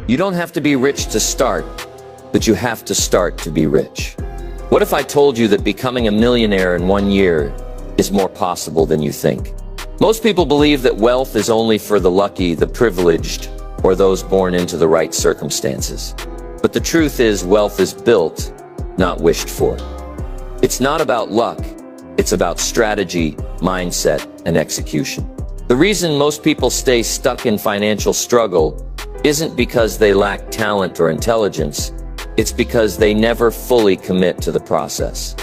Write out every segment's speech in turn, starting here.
You don't have to be rich to start, but you have to start to be rich. What if I told you that becoming a millionaire in 1 year is more possible than you think? Most people believe that wealth is only for the lucky, the privileged, or those born into the right circumstances. But the truth is, wealth is built, not wished for. It's not about luck. It's about strategy, mindset, and execution. The reason most people stay stuck in financial struggle isn't because they lack talent or intelligence. It's because they never fully commit to the process.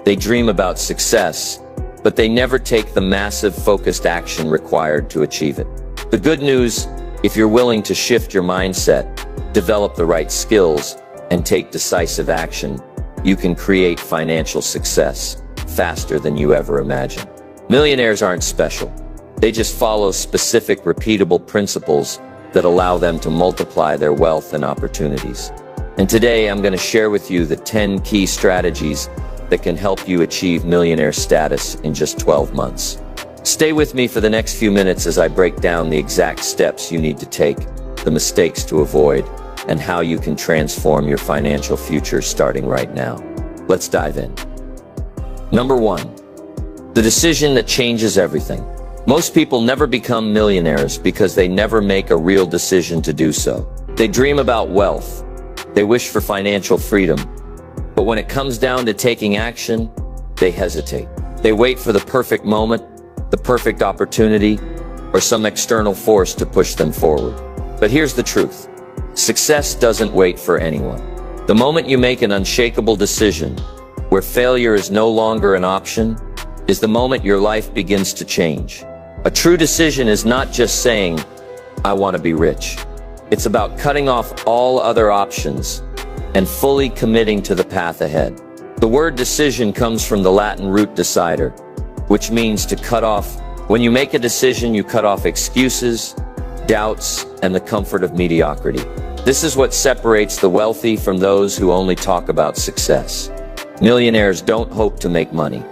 They dream about success, but they never take the massive focused action required to achieve it. The good news, if you're willing to shift your mindset, develop the right skills, and take decisive action, you can create financial success faster than you ever imagined. Millionaires aren't special. They just follow specific, repeatable principles that allow them to multiply their wealth and opportunities. And today I'm going to share with you the 10 key strategies that can help you achieve millionaire status in just 12 months. Stay with me for the next few minutes as I break down the exact steps you need to take, the mistakes to avoid, and how you can transform your financial future starting right now. Let's dive in. Number 1, the decision that changes everything. Most people never become millionaires because they never make a real decision to do so. They dream about wealth. They wish for financial freedom. But when it comes down to taking action, they hesitate. They wait for the perfect moment, the perfect opportunity, or some external force to push them forward. But here's the truth. Success doesn't wait for anyone. The moment you make an unshakable decision, where failure is no longer an option, is the moment your life begins to change. A true decision is not just saying, I want to be rich. It's about cutting off all other options and fully committing to the path ahead. The word decision comes from the Latin root decider, which means to cut off. When you make a decision, you cut off excuses, doubts, and the comfort of mediocrity. This is what separates the wealthy from those who only talk about success. Millionaires don't hope to make money.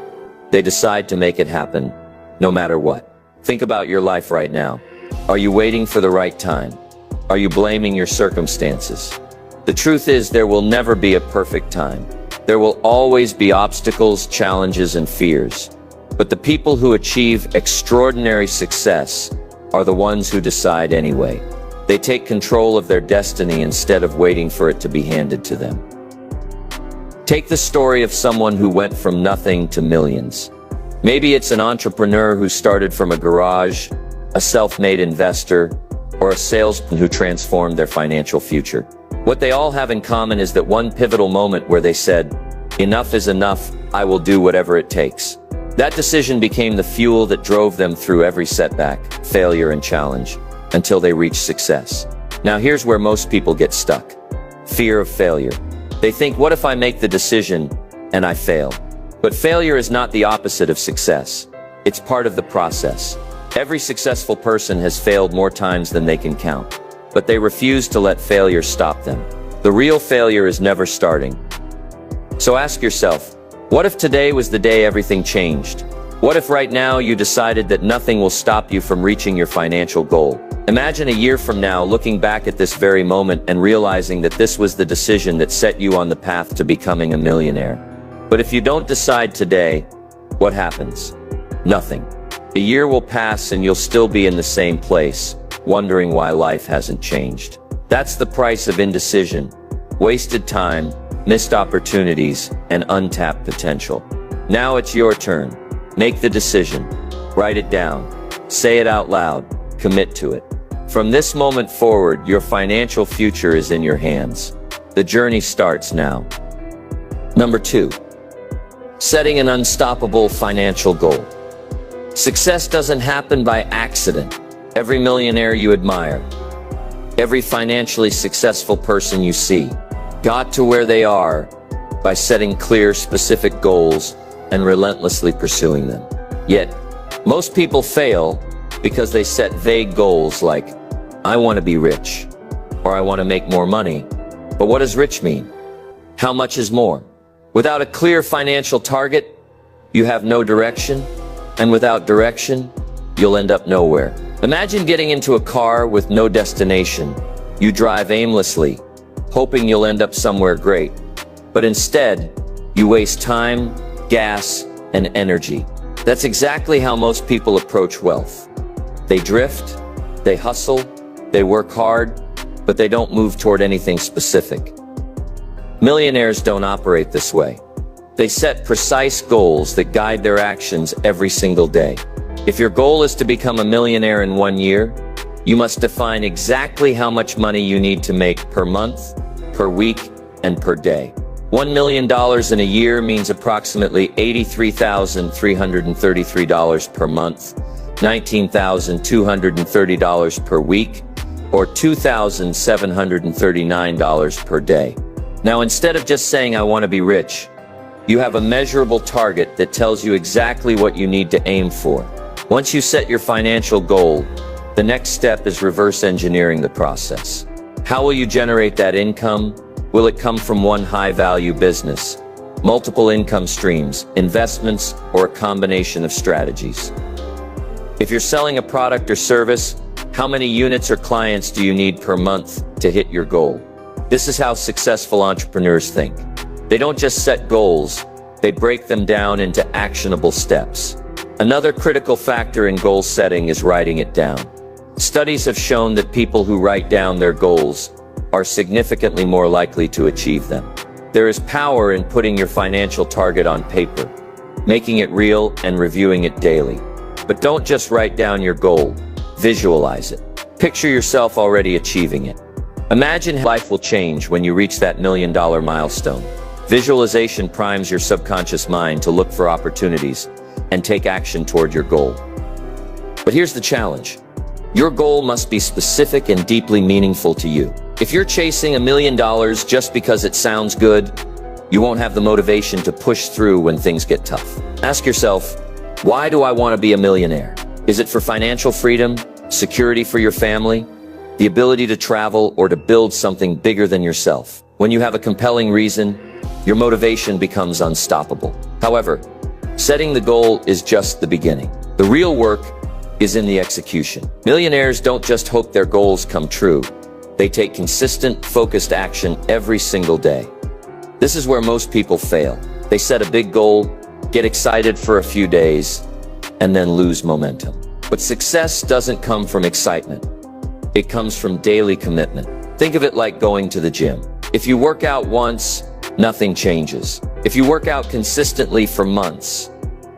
They decide to make it happen, no matter what. Think about your life right now. Are you waiting for the right time? Are you blaming your circumstances? The truth is, there will never be a perfect time. There will always be obstacles, challenges, and fears. But the people who achieve extraordinary success are the ones who decide anyway. They take control of their destiny instead of waiting for it to be handed to them. Take the story of someone who went from nothing to millions. Maybe it's an entrepreneur who started from a garage, a self-made investor, or a salesman who transformed their financial future. What they all have in common is that one pivotal moment where they said, enough is enough, I will do whatever it takes. That decision became the fuel that drove them through every setback, failure, and challenge, until they reached success. Now here's where most people get stuck. Fear of failure. They think, what if I make the decision and I fail? But failure is not the opposite of success. It's part of the process. Every successful person has failed more times than they can count, but they refuse to let failure stop them. The real failure is never starting. So ask yourself, what if today was the day everything changed? What if right now you decided that nothing will stop you from reaching your financial goal? Imagine a year from now looking back at this very moment and realizing that this was the decision that set you on the path to becoming a millionaire. But if you don't decide today, what happens? Nothing. A year will pass and you'll still be in the same place, wondering why life hasn't changed. That's the price of indecision. Wasted time, missed opportunities, and untapped potential. Now it's your turn. Make the decision. Write it down. Say it out loud. Commit to it. From this moment forward, your financial future is in your hands. The journey starts now. Number 2. Setting an unstoppable financial goal. Success doesn't happen by accident. Every millionaire you admire, every financially successful person you see, got to where they are by setting clear, specific goals and relentlessly pursuing them. Yet, most people fail because they set vague goals like, I want to be rich, or I want to make more money. But what does rich mean? How much is more? Without a clear financial target, you have no direction, and without direction, you'll end up nowhere. Imagine getting into a car with no destination, You drive aimlessly, hoping you'll end up somewhere great. But instead, you waste time, gas, and energy. That's exactly how most people approach wealth. They drift, they hustle, they work hard, but they don't move toward anything specific. Millionaires don't operate this way. They set precise goals that guide their actions every single day. If your goal is to become a millionaire in 1 year, you must define exactly how much money you need to make per month, per week, and per day. $1 million in a year means approximately $83,333 per month, $19,230 per week, or $2,739 per day. Now, instead of just saying, "I want to be rich," you have a measurable target that tells you exactly what you need to aim for. Once you set your financial goal, the next step is reverse engineering the process. How will you generate that income? Will it come from one high-value business, multiple income streams, investments, or a combination of strategies? If you're selling a product or service, how many units or clients do you need per month to hit your goal? This is how successful entrepreneurs think. They don't just set goals, they break them down into actionable steps. Another critical factor in goal setting is writing it down. Studies have shown that people who write down their goals are significantly more likely to achieve them. There is power in putting your financial target on paper, making it real and reviewing it daily. But don't just write down your goal, visualize it. Picture yourself already achieving it. Imagine how life will change when you reach that $1 million milestone. Visualization primes your subconscious mind to look for opportunities and take action toward your goal. But here's the challenge. Your goal must be specific and deeply meaningful to you. If you're chasing $1 million just because it sounds good, you won't have the motivation to push through when things get tough. Ask yourself, why do I want to be a millionaire? Is it for financial freedom, security for your family, the ability to travel, or to build something bigger than yourself? When you have a compelling reason, your motivation becomes unstoppable. However, setting the goal is just the beginning. The real work is in the execution. Millionaires don't just hope their goals come true. They take consistent, focused action every single day. This is where most people fail. They set a big goal, get excited for a few days, and then lose momentum. But success doesn't come from excitement. It comes from daily commitment. Think of it like going to the gym. If you work out once, nothing changes. If you work out consistently for months,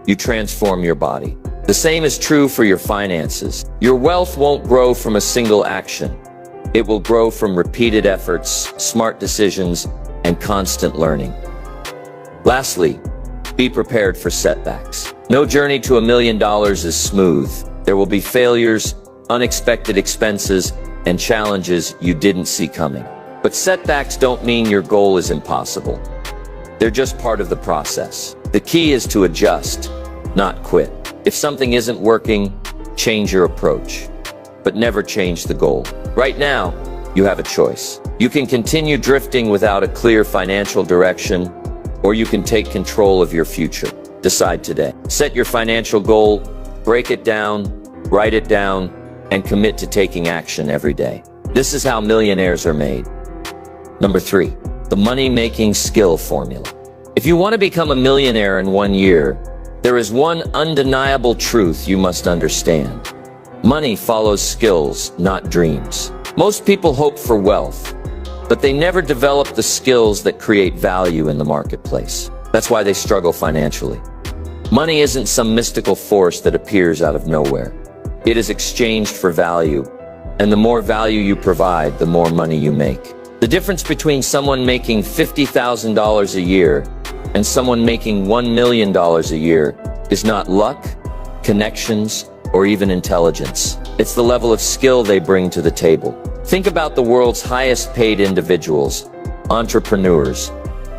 you transform your body. The same is true for your finances. Your wealth won't grow from a single action. It will grow from repeated efforts, smart decisions, and constant learning. Lastly, be prepared for setbacks. No journey to $1 million is smooth. There will be failures, unexpected expenses, and challenges you didn't see coming. But setbacks don't mean your goal is impossible. They're just part of the process. The key is to adjust, not quit. If something isn't working, change your approach, but never change the goal. Right now, you have a choice. You can continue drifting without a clear financial direction, or you can take control of your future. Decide today. Set your financial goal, break it down, write it down, and commit to taking action every day. This is how millionaires are made. Number 3, the money-making skill formula. If you want to become a millionaire in 1 year, there is one undeniable truth you must understand. Money follows skills, not dreams. Most people hope for wealth, but they never develop the skills that create value in the marketplace. That's why they struggle financially. Money isn't some mystical force that appears out of nowhere. It is exchanged for value, and the more value you provide, the more money you make. The difference between someone making $50,000 a year and someone making $1 million a year is not luck, connections, or even intelligence. It's the level of skill they bring to the table. Think about the world's highest paid individuals, entrepreneurs,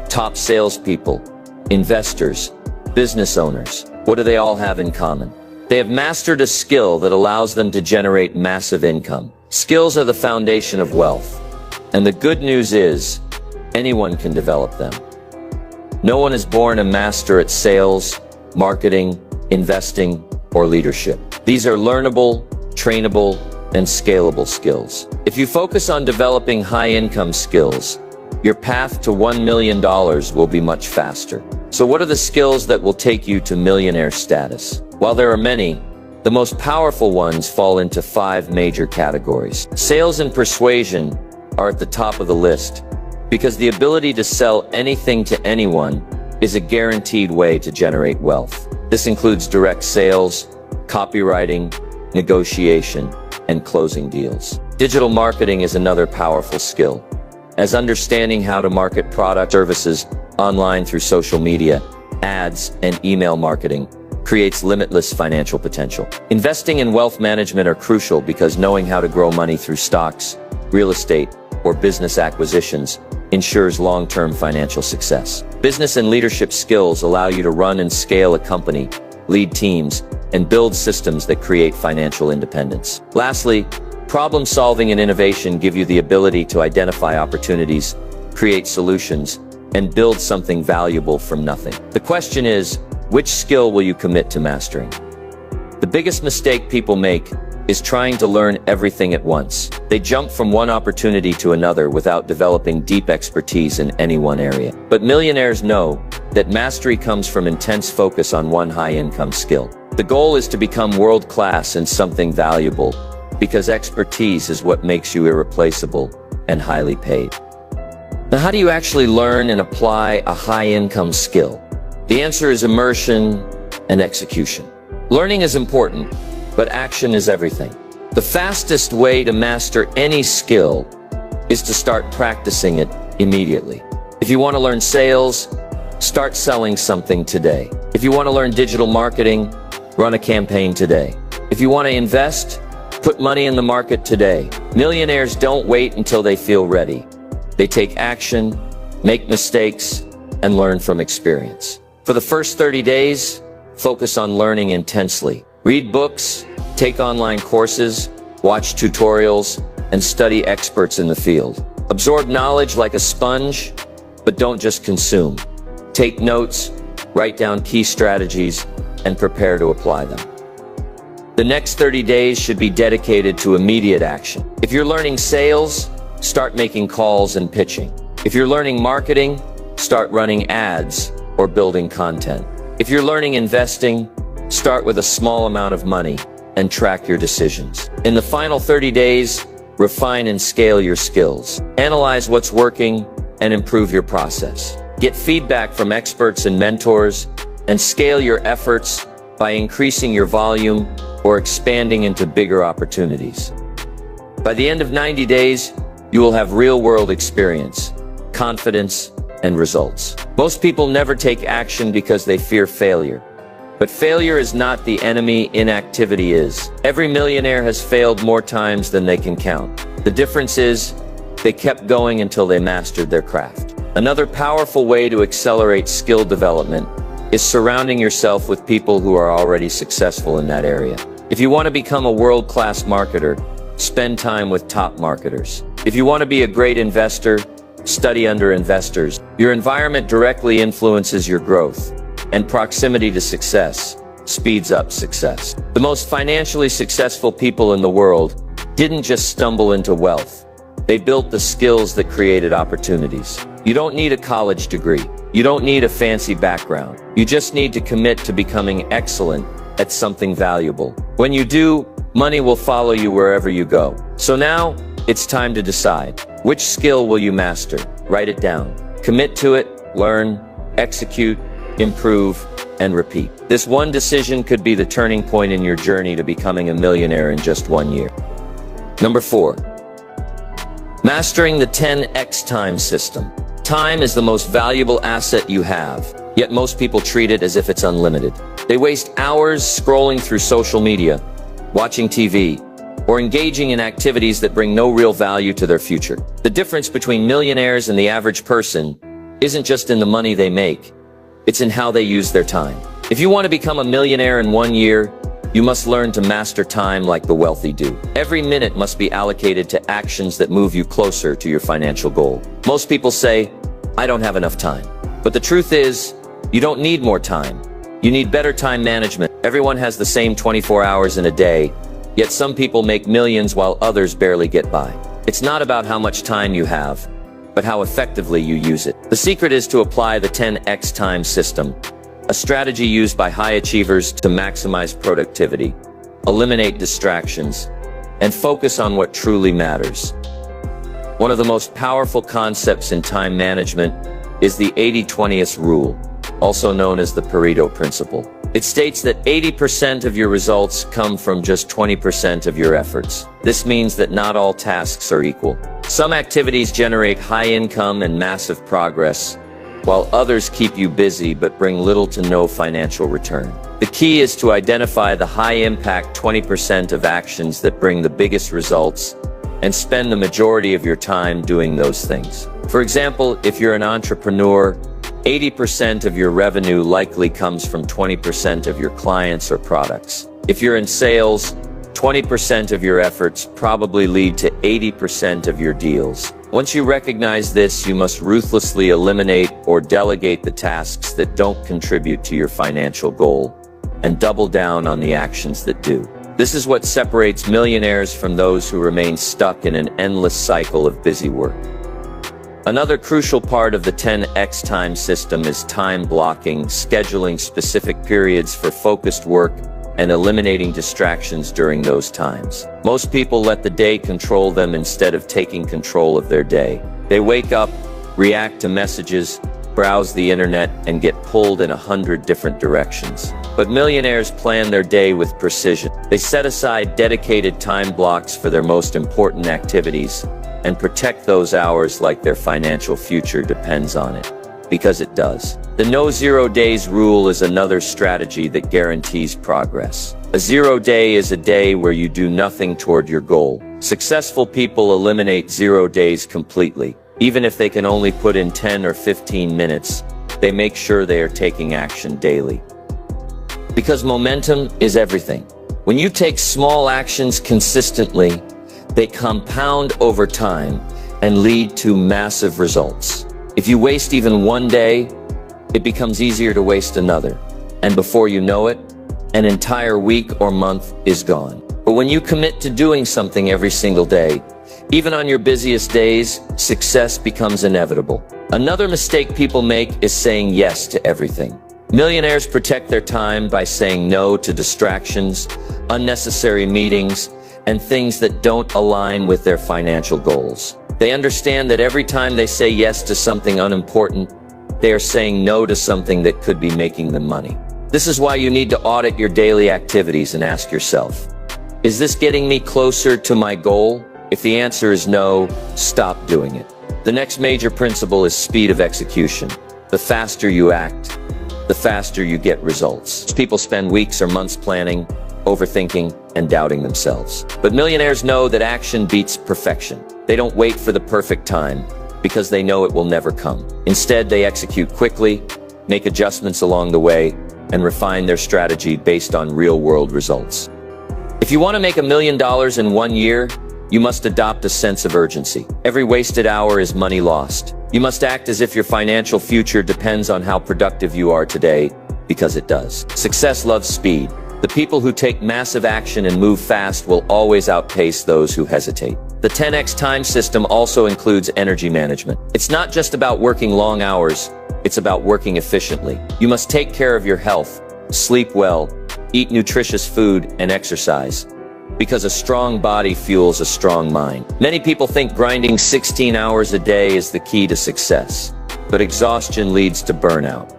top salespeople, investors, business owners. What do they all have in common? They have mastered a skill that allows them to generate massive income. Skills are the foundation of wealth. And the good news is, anyone can develop them. No one is born a master at sales, marketing, investing, or leadership. These are learnable, trainable, and scalable skills. If you focus on developing high-income skills, your path to $1 million will be much faster. So what are the skills that will take you to millionaire status? While there are many, the most powerful ones fall into 5 major categories. Sales and persuasion are at the top of the list because the ability to sell anything to anyone is a guaranteed way to generate wealth. This includes direct sales, copywriting, negotiation, and closing deals. Digital marketing is another powerful skill, as understanding how to market product services online through social media, ads, and email marketing creates limitless financial potential. Investing in wealth management are crucial because knowing how to grow money through stocks, real estate, or business acquisitions ensures long-term financial success. Business and leadership skills allow you to run and scale a company, lead teams, and build systems that create financial independence. Lastly, problem solving and innovation give you the ability to identify opportunities, create solutions, and build something valuable from nothing. The question is, which skill will you commit to mastering? The biggest mistake people make is trying to learn everything at once. They jump from one opportunity to another without developing deep expertise in any one area. But millionaires know that mastery comes from intense focus on one high-income skill. The goal is to become world-class in something valuable, because expertise is what makes you irreplaceable and highly paid. Now, how do you actually learn and apply a high-income skill? The answer is immersion and execution. Learning is important, but action is everything. The fastest way to master any skill is to start practicing it immediately. If you want to learn sales, start selling something today. If you want to learn digital marketing, run a campaign today. If you want to invest, put money in the market today. Millionaires don't wait until they feel ready. They take action, make mistakes, and learn from experience. For the first 30 days, focus on learning intensely. Read books, take online courses, watch tutorials, and study experts in the field. Absorb knowledge like a sponge, but don't just consume. Take notes, write down key strategies, and prepare to apply them. The next 30 days should be dedicated to immediate action. If you're learning sales, start making calls and pitching. If you're learning marketing, start running ads or building content. If you're learning investing, start with a small amount of money and track your decisions. In the final 30 days, refine and scale your skills. Analyze what's working and improve your process. Get feedback from experts and mentors, and scale your efforts by increasing your volume or expanding into bigger opportunities. By the end of 90 days, you will have real-world experience, confidence, and results. Most people never take action because they fear failure. But failure is not the enemy, inactivity is. Every millionaire has failed more times than they can count. The difference is, they kept going until they mastered their craft. Another powerful way to accelerate skill development is surrounding yourself with people who are already successful in that area. If you want to become a world-class marketer, spend time with top marketers. If you want to be a great investor, study under investors. Your environment directly influences your growth, and proximity to success speeds up success. The most financially successful people in the world didn't just stumble into wealth. They built the skills that created opportunities. You don't need a college degree. You don't need a fancy background. You just need to commit to becoming excellent at something valuable. When you do, money will follow you wherever you go. So now, it's time to decide. Which skill will you master? Write it down. Commit to it, learn, execute, improve, and repeat. This one decision could be the turning point in your journey to becoming a millionaire in just 1 year. Number 4. Mastering the 10x time system. Time is the most valuable asset you have, yet most people treat it as if it's unlimited. They waste hours scrolling through social media, watching TV, or engaging in activities that bring no real value to their future. The difference between millionaires and the average person isn't just in the money they make, it's in how they use their time. If you want to become a millionaire in 1 year, you must learn to master time like the wealthy do. Every minute must be allocated to actions that move you closer to your financial goal. Most people say, I don't have enough time. But the truth is, you don't need more time. You need better time management. Everyone has the same 24 hours in a day, yet some people make millions while others barely get by. It's not about how much time you have, but how effectively you use it. The secret is to apply the 10x time system, a strategy used by high achievers to maximize productivity, eliminate distractions, and focus on what truly matters. One of the most powerful concepts in time management is the 80-20 rule, also known as the Pareto principle. It states that 80% of your results come from just 20% of your efforts. This means that not all tasks are equal. Some activities generate high income and massive progress, while others keep you busy but bring little to no financial return. The key is to identify the high-impact 20% of actions that bring the biggest results and spend the majority of your time doing those things. For example, if you're an entrepreneur, 80% of your revenue likely comes from 20% of your clients or products. If you're in sales, 20% of your efforts probably lead to 80% of your deals. Once you recognize this, you must ruthlessly eliminate or delegate the tasks that don't contribute to your financial goal and double down on the actions that do. This is what separates millionaires from those who remain stuck in an endless cycle of busy work. Another crucial part of the 10x time system is time blocking, scheduling specific periods for focused work and eliminating distractions during those times. Most people let the day control them instead of taking control of their day. They wake up, react to messages, browse the internet, and get pulled in 100 different directions. But millionaires plan their day with precision. They set aside dedicated time blocks for their most important activities and protect those hours like their financial future depends on it. Because it does. The no 0 days rule is another strategy that guarantees progress. A 0 day is a day where you do nothing toward your goal. Successful people eliminate 0 days completely. Even if they can only put in 10 or 15 minutes, they make sure they are taking action daily. Because momentum is everything. When you take small actions consistently, they compound over time and lead to massive results. If you waste even one day, it becomes easier to waste another. And before you know it, an entire week or month is gone. But when you commit to doing something every single day, even on your busiest days, success becomes inevitable. Another mistake people make is saying yes to everything. Millionaires protect their time by saying no to distractions, unnecessary meetings, and things that don't align with their financial goals. They understand that every time they say yes to something unimportant, they are saying no to something that could be making them money. This is why you need to audit your daily activities and ask yourself, is this getting me closer to my goal? If the answer is no, stop doing it. The next major principle is speed of execution. The faster you act, the faster you get results. People spend weeks or months planning, overthinking, and doubting themselves. But millionaires know that action beats perfection. They don't wait for the perfect time because they know it will never come. Instead, they execute quickly, make adjustments along the way, and refine their strategy based on real-world results. If you want to make $1 million in 1 year, you must adopt a sense of urgency. Every wasted hour is money lost. You must act as if your financial future depends on how productive you are today, because it does. Success loves speed. The people who take massive action and move fast will always outpace those who hesitate. The 10x time system also includes energy management. It's not just about working long hours, it's about working efficiently. You must take care of your health, sleep well, eat nutritious food, and exercise. Because a strong body fuels a strong mind. Many people think grinding 16 hours a day is the key to success. But exhaustion leads to burnout.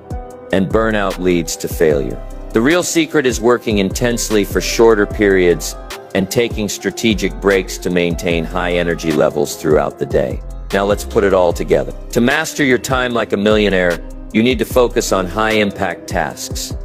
And burnout leads to failure. The real secret is working intensely for shorter periods and taking strategic breaks to maintain high energy levels throughout the day. Now let's put it all together. To master your time like a millionaire, you need to focus on high-impact tasks.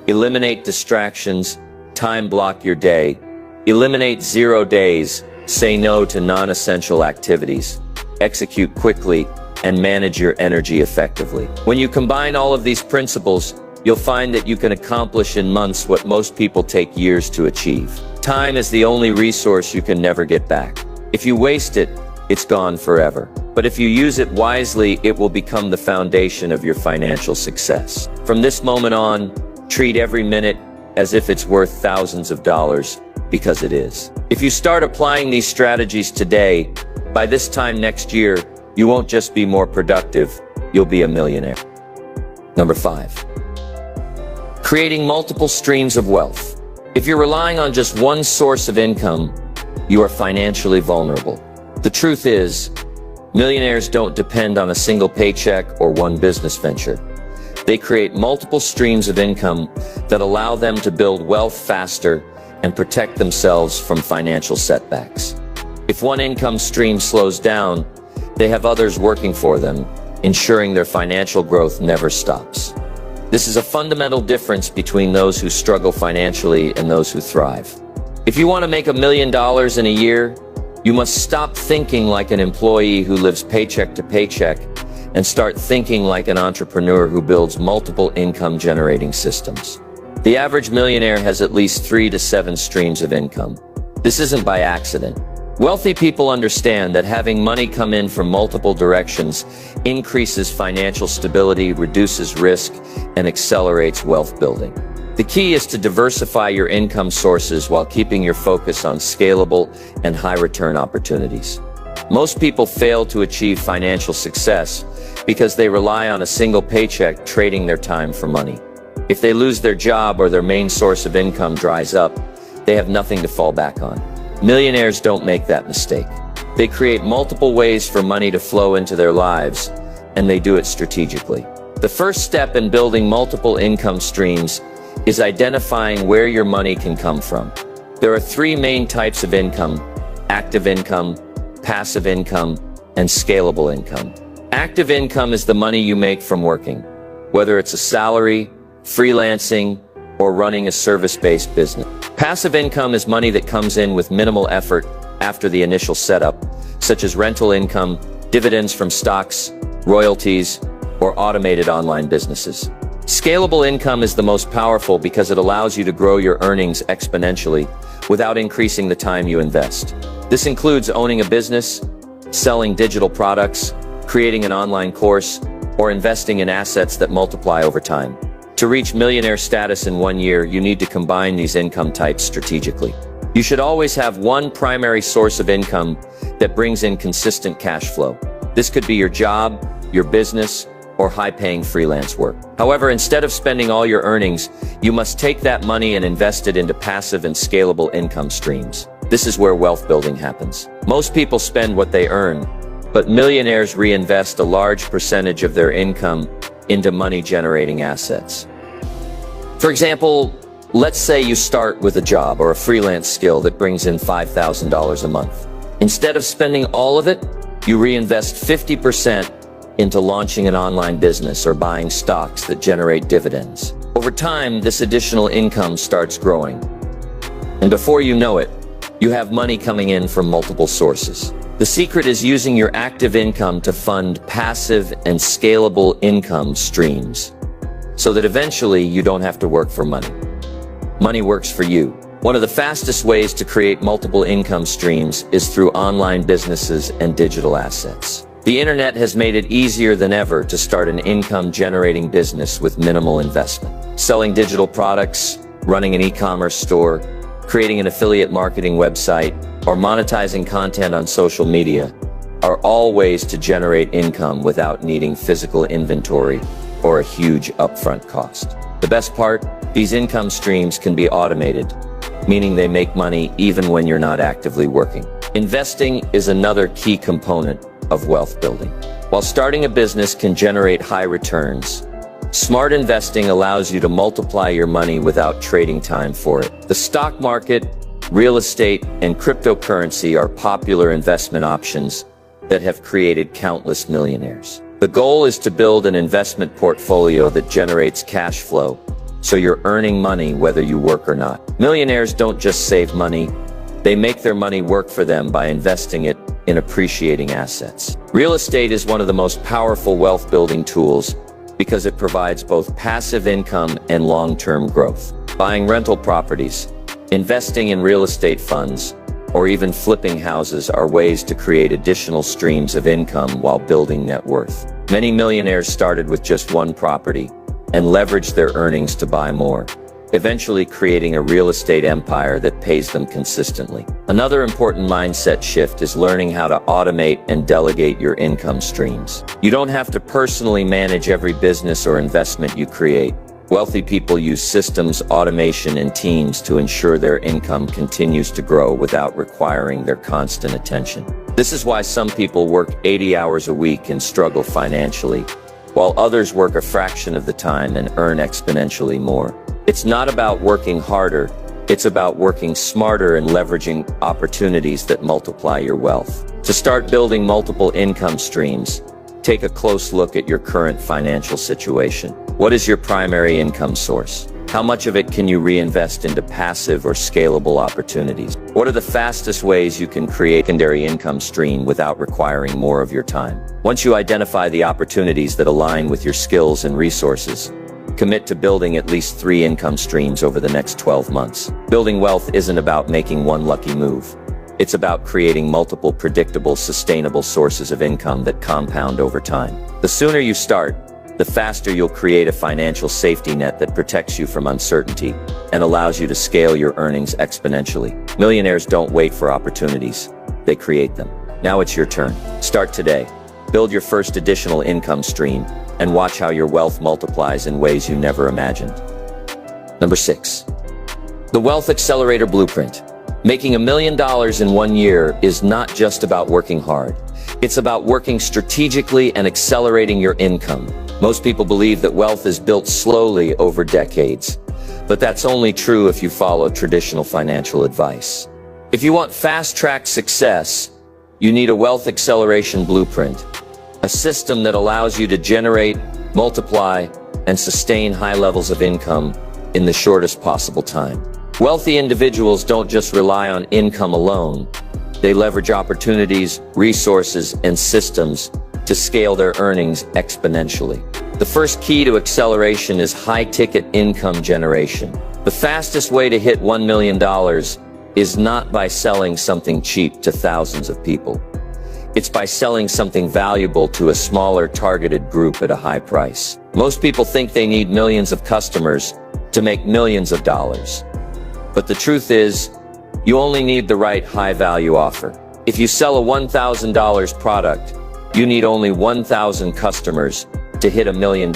Eliminate distractions, time block your day, eliminate 0 days, say no to non-essential activities, execute quickly, and manage your energy effectively. When you combine all of these principles, you'll find that you can accomplish in months what most people take years to achieve. Time is the only resource you can never get back. If you waste it, it's gone forever. But if you use it wisely, it will become the foundation of your financial success. From this moment on, treat every minute as if it's worth thousands of dollars, because it is. If you start applying these strategies today, By this time next year, you won't just be more productive, you'll be a millionaire. Number 5. Creating multiple streams of wealth. If you're relying on just one source of income, you are financially vulnerable. The truth is, millionaires don't depend on a single paycheck or one business venture. They create multiple streams of income that allow them to build wealth faster and protect themselves from financial setbacks. If one income stream slows down, they have others working for them, ensuring their financial growth never stops. This is a fundamental difference between those who struggle financially and those who thrive. If you want to make $1 million in a year, you must stop thinking like an employee who lives paycheck to paycheck and start thinking like an entrepreneur who builds multiple income-generating systems. The average millionaire has at least 3 to 7 streams of income. This isn't by accident. Wealthy people understand that having money come in from multiple directions increases financial stability, reduces risk, and accelerates wealth building. The key is to diversify your income sources while keeping your focus on scalable and high-return opportunities. Most people fail to achieve financial success because they rely on a single paycheck, trading their time for money. If they lose their job or their main source of income dries up, they have nothing to fall back on. Millionaires don't make that mistake. They create multiple ways for money to flow into their lives, and they do it strategically. The first step in building multiple income streams is identifying where your money can come from. There are 3 main types of income: active income, passive income, and scalable income. Active income is the money you make from working, whether it's a salary, freelancing, or running a service-based business. Passive income is money that comes in with minimal effort after the initial setup, such as rental income, dividends from stocks, royalties, or automated online businesses. Scalable income is the most powerful because it allows you to grow your earnings exponentially without increasing the time you invest. This includes owning a business, selling digital products, creating an online course, or investing in assets that multiply over time. To reach millionaire status in 1 year, you need to combine these income types strategically. You should always have one primary source of income that brings in consistent cash flow. This could be your job, your business, or high-paying freelance work. However, instead of spending all your earnings, you must take that money and invest it into passive and scalable income streams. This is where wealth building happens. Most people spend what they earn, but millionaires reinvest a large percentage of their income into money-generating assets. For example, let's say you start with a job or a freelance skill that brings in $5,000 a month. Instead of spending all of it, you reinvest 50% into launching an online business or buying stocks that generate dividends. Over time, this additional income starts growing. And before you know it, you have money coming in from multiple sources. The secret is using your active income to fund passive and scalable income streams, so that eventually you don't have to work for money. Money works for you. One of the fastest ways to create multiple income streams is through online businesses and digital assets. The internet has made it easier than ever to start an income-generating business with minimal investment. Selling digital products, running an e-commerce store, creating an affiliate marketing website, or monetizing content on social media are all ways to generate income without needing physical inventory or a huge upfront cost. The best part, these income streams can be automated, meaning they make money even when you're not actively working. Investing is another key component of wealth building. While starting a business can generate high returns, smart investing allows you to multiply your money without trading time for it. The stock market, real estate, and cryptocurrency are popular investment options that have created countless millionaires. The goal is to build an investment portfolio that generates cash flow, so you're earning money whether you work or not. Millionaires don't just save money, they make their money work for them by investing it in appreciating assets. Real estate is one of the most powerful wealth building tools because it provides both passive income and long-term growth. Buying rental properties, investing in real estate funds, or even flipping houses are ways to create additional streams of income while building net worth. Many millionaires started with just one property and leveraged their earnings to buy more. eventually creating a real estate empire that pays them consistently. Another important mindset shift is learning how to automate and delegate your income streams. You don't have to personally manage every business or investment you create. Wealthy people use systems, automation, and teams to ensure their income continues to grow without requiring their constant attention. This is why some people work 80 hours a week and struggle financially, while others work a fraction of the time and earn exponentially more. It's not about working harder, it's about working smarter and leveraging opportunities that multiply your wealth. To start building multiple income streams, take a close look at your current financial situation. What is your primary income source? How much of it can you reinvest into passive or scalable opportunities? What are the fastest ways you can create a secondary income stream without requiring more of your time? Once you identify the opportunities that align with your skills and resources, commit to building at least 3 income streams over the next 12 months. Building wealth isn't about making one lucky move. It's about creating multiple predictable, sustainable sources of income that compound over time. The sooner you start, the faster you'll create a financial safety net that protects you from uncertainty and allows you to scale your earnings exponentially. Millionaires don't wait for opportunities, they create them. Now it's your turn. Start today. Build your first additional income stream and watch how your wealth multiplies in ways you never imagined. Number 6. The Wealth Accelerator Blueprint. Making $1 million in 1 year is not just about working hard. It's about working strategically and accelerating your income. Most people believe that wealth is built slowly over decades, but that's only true if you follow traditional financial advice. If you want fast-track success, you need a wealth acceleration blueprint, a system that allows you to generate, multiply, and sustain high levels of income in the shortest possible time. Wealthy individuals don't just rely on income alone. They leverage opportunities, resources, and systems to scale their earnings exponentially. The first key to acceleration is high-ticket income generation. The fastest way to hit $1 million is not by selling something cheap to thousands of people. It's by selling something valuable to a smaller targeted group at a high price. Most people think they need millions of customers to make millions of dollars. But the truth is, you only need the right high-value offer. If you sell a $1,000 product, you need only 1,000 customers to hit $1 million.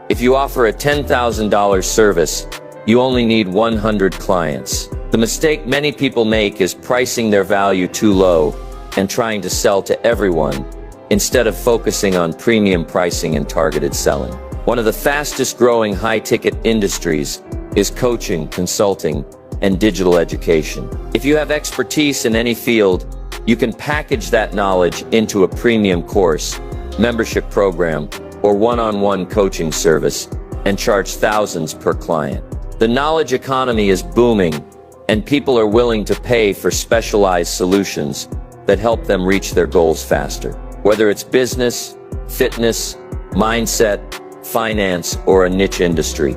If you offer a $10,000 service, you only need 100 clients. The mistake many people make is pricing their value too low and trying to sell to everyone instead of focusing on premium pricing and targeted selling. One of the fastest growing high-ticket industries is coaching, consulting, and digital education. If you have expertise in any field, you can package that knowledge into a premium course, membership program, or one-on-one coaching service and charge thousands per client. The knowledge economy is booming, and people are willing to pay for specialized solutions that help them reach their goals faster. Whether it's business, fitness, mindset, finance, or a niche industry,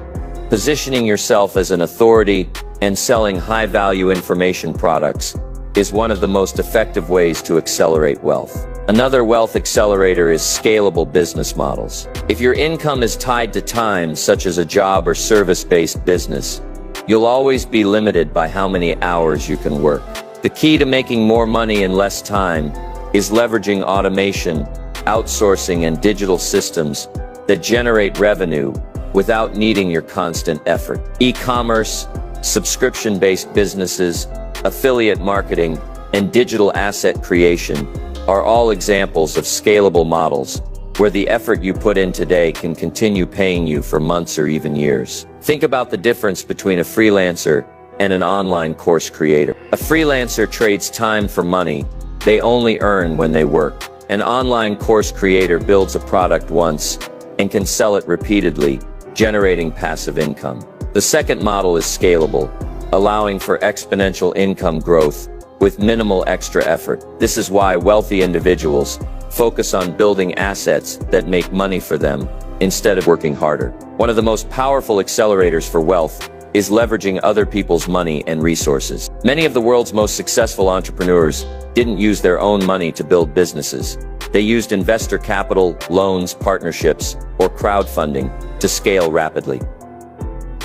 positioning yourself as an authority and selling high-value information products is one of the most effective ways to accelerate wealth. Another wealth accelerator is scalable business models. If your income is tied to time, such as a job or service-based business, you'll always be limited by how many hours you can work. The key to making more money in less time is leveraging automation, outsourcing, and digital systems that generate revenue without needing your constant effort. E-commerce, subscription-based businesses, affiliate marketing, and digital asset creation are all examples of scalable models where the effort you put in today can continue paying you for months or even years. Think about the difference between a freelancer and an online course creator. A freelancer trades time for money. They only earn when they work. An online course creator builds a product once and can sell it repeatedly, generating passive income. The second model is scalable, allowing for exponential income growth with minimal extra effort. This is why wealthy individuals focus on building assets that make money for them instead of working harder. One of the most powerful accelerators for wealth is leveraging other people's money and resources. Many of the world's most successful entrepreneurs didn't use their own money to build businesses. They used investor capital, loans, partnerships, or crowdfunding to scale rapidly.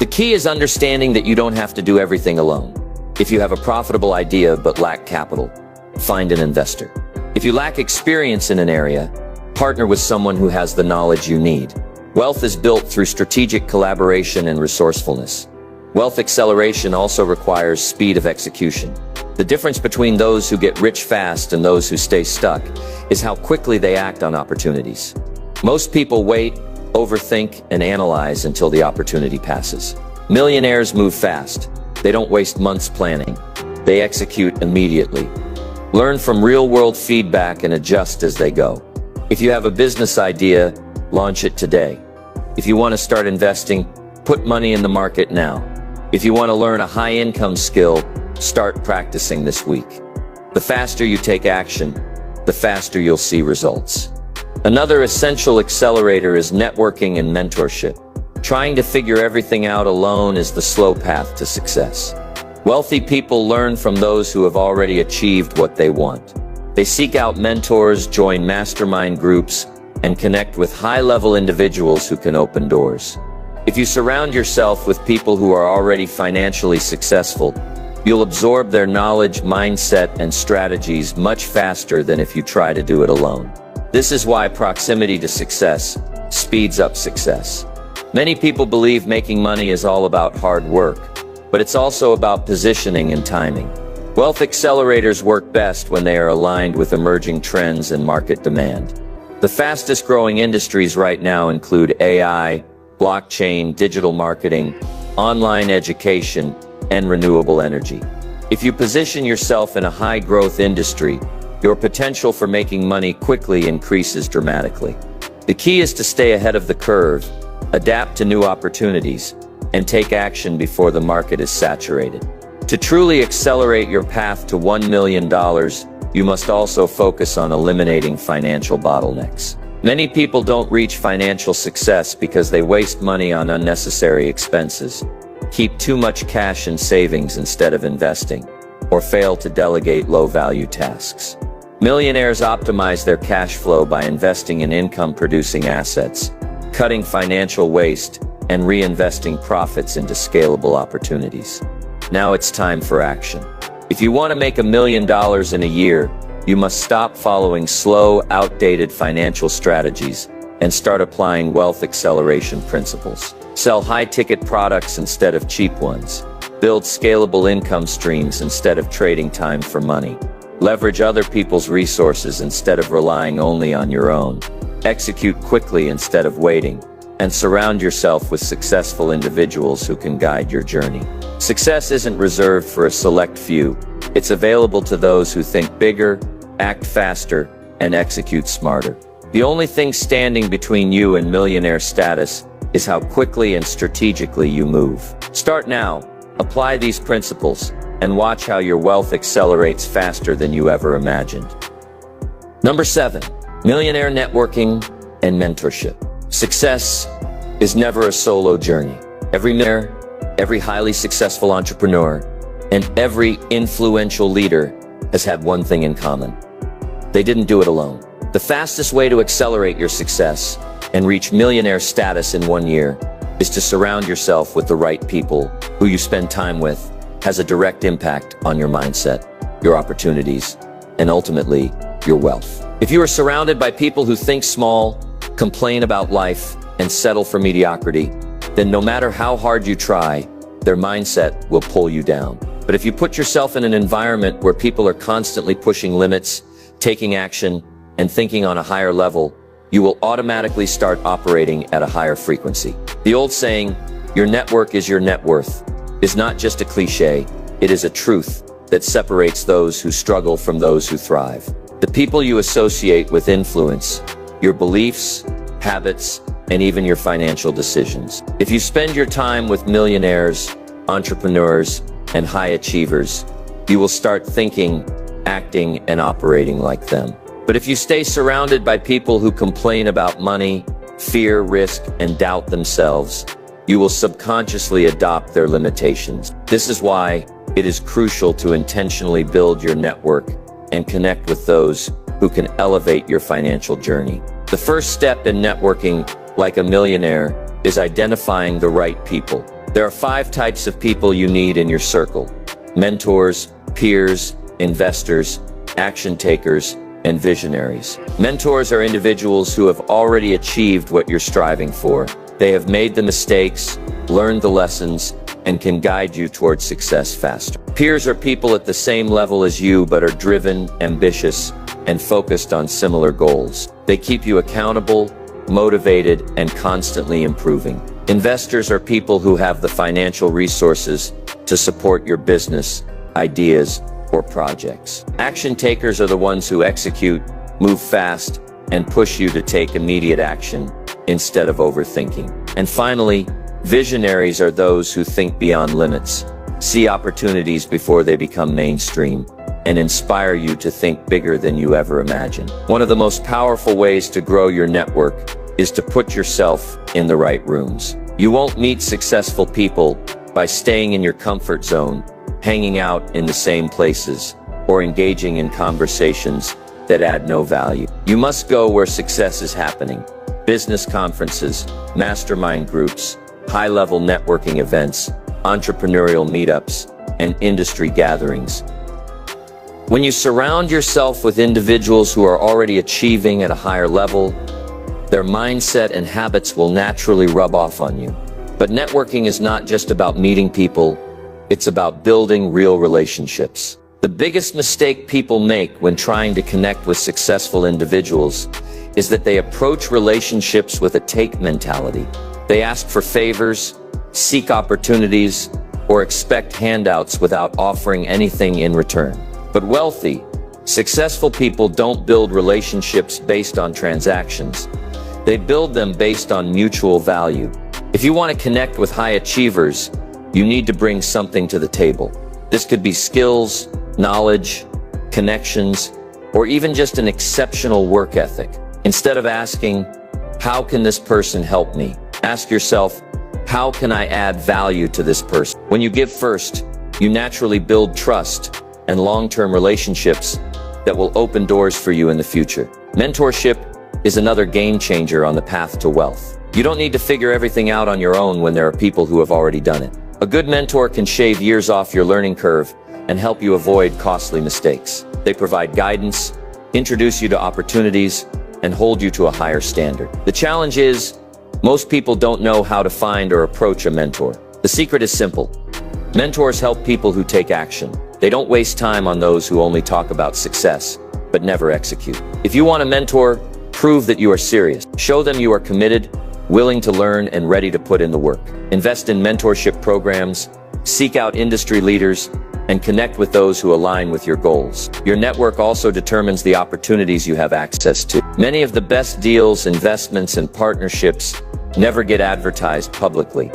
The key is understanding that you don't have to do everything alone. If you have a profitable idea but lack capital, find an investor. If you lack experience in an area, partner with someone who has the knowledge you need. Wealth is built through strategic collaboration and resourcefulness. Wealth acceleration also requires speed of execution. The difference between those who get rich fast and those who stay stuck is how quickly they act on opportunities. Most people wait, overthink, and analyze until the opportunity passes. Millionaires move fast. They don't waste months planning. They execute immediately. Learn from real-world feedback and adjust as they go. If you have a business idea, launch it today. If you want to start investing, put money in the market now. If you want to learn a high-income skill, start practicing this week. The faster you take action, the faster you'll see results. Another essential accelerator is networking and mentorship. Trying to figure everything out alone is the slow path to success. Wealthy people learn from those who have already achieved what they want. They seek out mentors, join mastermind groups, and connect with high-level individuals who can open doors. If you surround yourself with people who are already financially successful, you'll absorb their knowledge, mindset, and strategies much faster than if you try to do it alone. This is why proximity to success speeds up success. Many people believe making money is all about hard work, but it's also about positioning and timing. Wealth accelerators work best when they are aligned with emerging trends and market demand. The fastest growing industries right now include AI, blockchain, digital marketing, online education, and renewable energy. If you position yourself in a high-growth industry, your potential for making money quickly increases dramatically. The key is to stay ahead of the curve, adapt to new opportunities, and take action before the market is saturated. To truly accelerate your path to $1 million, you must also focus on eliminating financial bottlenecks. Many people don't reach financial success because they waste money on unnecessary expenses, keep too much cash in savings instead of investing, or fail to delegate low-value tasks. Millionaires optimize their cash flow by investing in income-producing assets, cutting financial waste, and reinvesting profits into scalable opportunities. Now it's time for action. If you want to make $1 million in a year, you must stop following slow, outdated financial strategies and start applying wealth acceleration principles. Sell high-ticket products instead of cheap ones. Build scalable income streams instead of trading time for money. Leverage other people's resources instead of relying only on your own. Execute quickly instead of waiting. And surround yourself with successful individuals who can guide your journey. Success isn't reserved for a select few. It's available to those who think bigger, act faster, and execute smarter. The only thing standing between you and millionaire status is how quickly and strategically you move. Start now, apply these principles, and watch how your wealth accelerates faster than you ever imagined. Number 7, millionaire networking and mentorship. Success is never a solo journey. Every millionaire, every highly successful entrepreneur, and every influential leader has had one thing in common. They didn't do it alone. The fastest way to accelerate your success and reach millionaire status in 1 year is to surround yourself with the right people. Who you spend time with has a direct impact on your mindset, your opportunities, and ultimately, your wealth. If you are surrounded by people who think small, complain about life, and settle for mediocrity, then no matter how hard you try, their mindset will pull you down. But if you put yourself in an environment where people are constantly pushing limits, taking action, and thinking on a higher level, you will automatically start operating at a higher frequency. The old saying, "Your network is your net worth," is not just a cliche, it is a truth that separates those who struggle from those who thrive. The people you associate with influence your beliefs, habits, and even your financial decisions. If you spend your time with millionaires, entrepreneurs, and high achievers, you will start thinking, acting, and operating like them. But if you stay surrounded by people who complain about money, fear, risk, and doubt themselves, you will subconsciously adopt their limitations. This is why it is crucial to intentionally build your network and connect with those who can elevate your financial journey. The first step in networking like a millionaire is identifying the right people. There are 5 types of people you need in your circle: mentors, peers, investors, action takers, and visionaries. Mentors are individuals who have already achieved what you're striving for. They have made the mistakes, learned the lessons, and can guide you towards success faster. Peers are people at the same level as you but are driven, ambitious, and focused on similar goals. They keep you accountable, motivated, and constantly improving. Investors are people who have the financial resources to support your business, ideas, or projects. Action takers are the ones who execute, move fast, and push you to take immediate action instead of overthinking. And finally, visionaries are those who think beyond limits, see opportunities before they become mainstream, and inspire you to think bigger than you ever imagined. One of the most powerful ways to grow your network is to put yourself in the right rooms. You won't meet successful people by staying in your comfort zone, hanging out in the same places, or engaging in conversations that add no value. You must go where success is happening: business conferences, mastermind groups, high-level networking events, entrepreneurial meetups, and industry gatherings. When you surround yourself with individuals who are already achieving at a higher level, their mindset and habits will naturally rub off on you. But networking is not just about meeting people, it's about building real relationships. The biggest mistake people make when trying to connect with successful individuals is that they approach relationships with a take mentality. They ask for favors, seek opportunities, or expect handouts without offering anything in return. But wealthy, successful people don't build relationships based on transactions. They build them based on mutual value. If you want to connect with high achievers, you need to bring something to the table. This could be skills, knowledge, connections, or even just an exceptional work ethic. Instead of asking, "How can this person help me?" ask yourself, "How can I add value to this person?" When you give first, you naturally build trust and long-term relationships that will open doors for you in the future. Mentorship is another game changer on the path to wealth. You don't need to figure everything out on your own when there are people who have already done it. A good mentor can shave years off your learning curve and help you avoid costly mistakes. They provide guidance, introduce you to opportunities, and hold you to a higher standard. The challenge is, most people don't know how to find or approach a mentor. The secret is simple. Mentors help people who take action. They don't waste time on those who only talk about success, but never execute. If you want a mentor, prove that you are serious. Show them you are committed, willing to learn, and ready to put in the work. Invest in mentorship programs, seek out industry leaders, and connect with those who align with your goals. Your network also determines the opportunities you have access to. Many of the best deals, investments, and partnerships never get advertised publicly.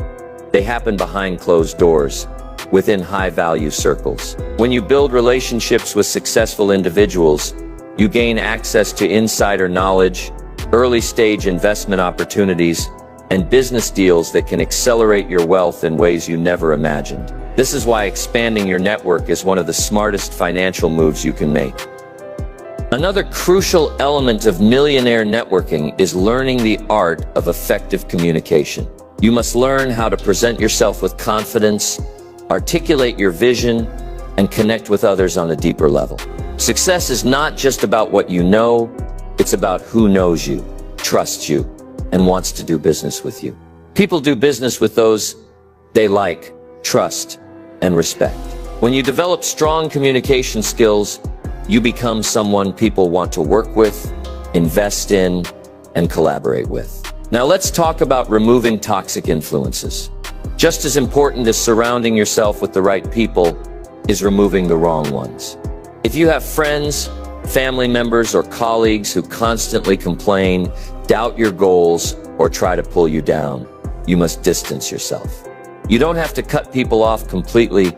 They happen behind closed doors, within high-value circles. When you build relationships with successful individuals, you gain access to insider knowledge, early-stage investment opportunities, and business deals that can accelerate your wealth in ways you never imagined. This is why expanding your network is one of the smartest financial moves you can make. Another crucial element of millionaire networking is learning the art of effective communication. You must learn how to present yourself with confidence, articulate your vision, and connect with others on a deeper level. Success is not just about what you know, it's about who knows you, trusts you, and wants to do business with you. People do business with those they like, trust, and respect. When you develop strong communication skills, you become someone people want to work with, invest in, and collaborate with. Now let's talk about removing toxic influences. Just as important as surrounding yourself with the right people is removing the wrong ones. If you have friends, family members, or colleagues who constantly complain, doubt your goals, or try to pull you down, you must distance yourself. You don't have to cut people off completely,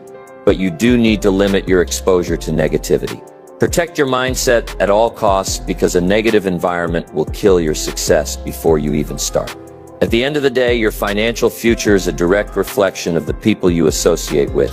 but you do need to limit your exposure to negativity. Protect your mindset at all costs, because a negative environment will kill your success before you even start. At the end of the day, your financial future is a direct reflection of the people you associate with.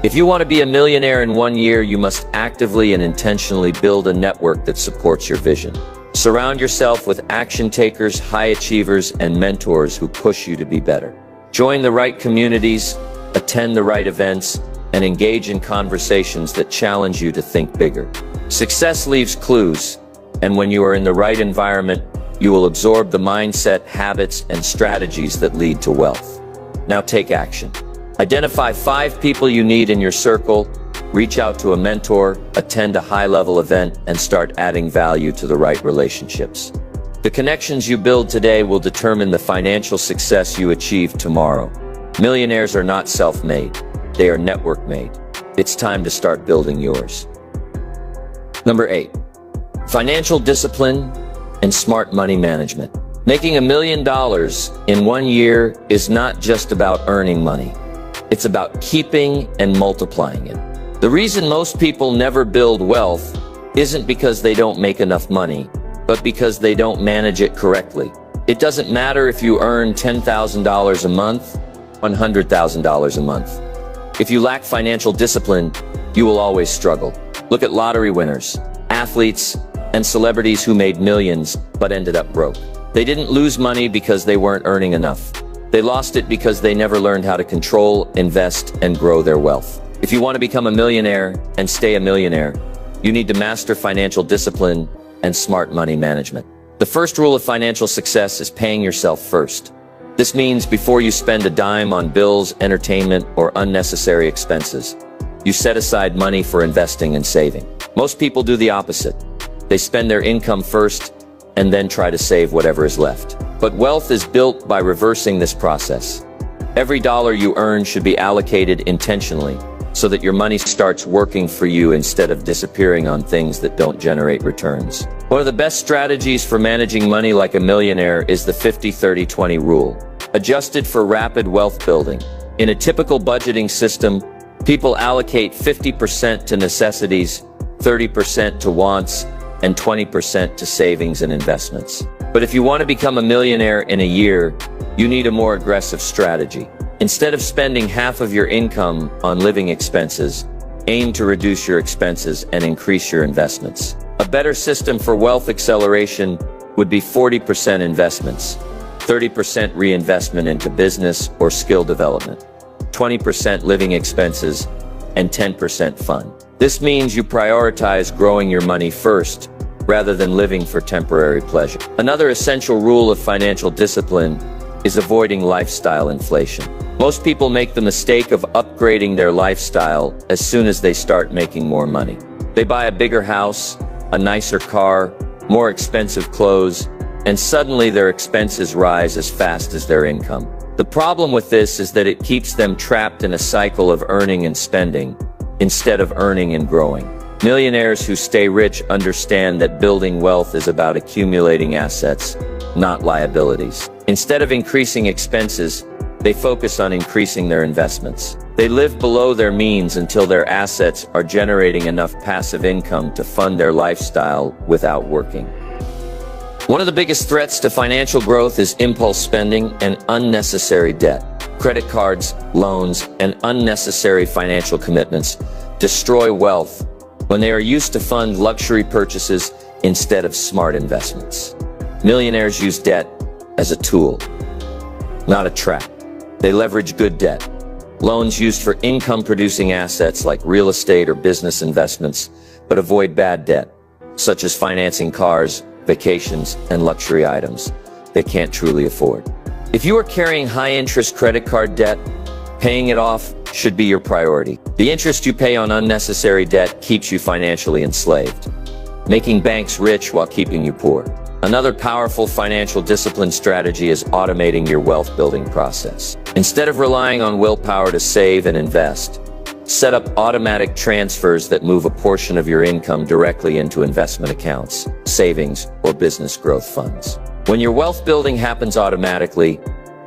If you want to be a millionaire in 1 year, you must actively and intentionally build a network that supports your vision. Surround yourself with action takers, high achievers, and mentors who push you to be better. Join the right communities, attend the right events, and engage in conversations that challenge you to think bigger. Success leaves clues, and when you are in the right environment, you will absorb the mindset, habits, and strategies that lead to wealth. Now take action. Identify 5 people you need in your circle, reach out to a mentor, attend a high-level event, and start adding value to the right relationships. The connections you build today will determine the financial success you achieve tomorrow. Millionaires are not self-made, they are network-made. It's time to start building yours. Number 8. Financial discipline and smart money management. Making $1 million in 1 year is not just about earning money. It's about keeping and multiplying it. The reason most people never build wealth isn't because they don't make enough money, but because they don't manage it correctly. It doesn't matter if you earn $10,000 a month, $100,000 a month. If you lack financial discipline, you will always struggle. Look at lottery winners, athletes, and celebrities who made millions but ended up broke. They didn't lose money because they weren't earning enough. They lost it because they never learned how to control, invest, and grow their wealth. If you want to become a millionaire and stay a millionaire, you need to master financial discipline and smart money management. The first rule of financial success is paying yourself first. This means before you spend a dime on bills, entertainment, or unnecessary expenses, you set aside money for investing and saving. Most people do the opposite. They spend their income first and then try to save whatever is left. But wealth is built by reversing this process. Every dollar you earn should be allocated intentionally so that your money starts working for you instead of disappearing on things that don't generate returns. One of the best strategies for managing money like a millionaire is the 50-30-20 rule, adjusted for rapid wealth building. In a typical budgeting system, people allocate 50% to necessities, 30% to wants, and 20% to savings and investments. But if you want to become a millionaire in a year, you need a more aggressive strategy. Instead of spending half of your income on living expenses, aim to reduce your expenses and increase your investments. A better system for wealth acceleration would be 40% investments, 30% reinvestment into business or skill development, 20% living expenses, and 10% fun. This means you prioritize growing your money first, rather than living for temporary pleasure. Another essential rule of financial discipline is avoiding lifestyle inflation. Most people make the mistake of upgrading their lifestyle as soon as they start making more money. They buy a bigger house, a nicer car, more expensive clothes, and suddenly their expenses rise as fast as their income. The problem with this is that it keeps them trapped in a cycle of earning and spending, instead of earning and growing. Millionaires who stay rich understand that building wealth is about accumulating assets, not liabilities. Instead of increasing expenses, they focus on increasing their investments. They live below their means until their assets are generating enough passive income to fund their lifestyle without working. One of the biggest threats to financial growth is impulse spending and unnecessary debt. Credit cards, loans, and unnecessary financial commitments destroy wealth when they are used to fund luxury purchases instead of smart investments. Millionaires use debt as a tool, not a trap. They leverage good debt. Loans used for income-producing assets like real estate or business investments, but avoid bad debt, such as financing cars, vacations, and luxury items they can't truly afford. If you are carrying high-interest credit card debt, paying it off should be your priority. The interest you pay on unnecessary debt keeps you financially enslaved, making banks rich while keeping you poor. Another powerful financial discipline strategy is automating your wealth building process. Instead of relying on willpower to save and invest, set up automatic transfers that move a portion of your income directly into investment accounts, savings, or business growth funds. When your wealth building happens automatically,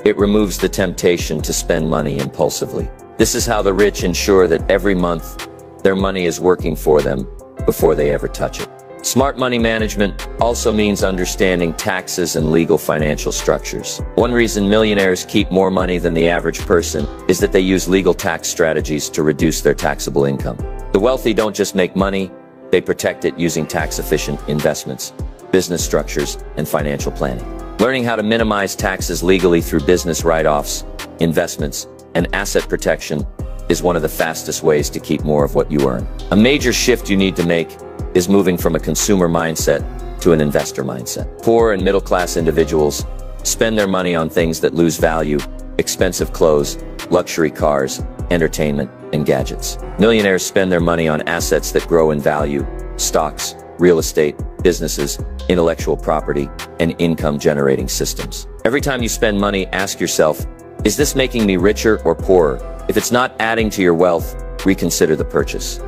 it removes the temptation to spend money impulsively. This is how the rich ensure that every month their money is working for them before they ever touch it. Smart money management also means understanding taxes and legal financial structures. One reason millionaires keep more money than the average person is that they use legal tax strategies to reduce their taxable income. The wealthy don't just make money, they protect it using tax-efficient investments, business structures, and financial planning. Learning how to minimize taxes legally through business write-offs, investments, and asset protection is one of the fastest ways to keep more of what you earn. A major shift you need to make is moving from a consumer mindset to an investor mindset. Poor and middle-class individuals spend their money on things that lose value: expensive clothes, luxury cars, entertainment, and gadgets. Millionaires spend their money on assets that grow in value: stocks, real estate, businesses, intellectual property, and income-generating systems. Every time you spend money, ask yourself, is this making me richer or poorer? If it's not adding to your wealth, reconsider the purchase.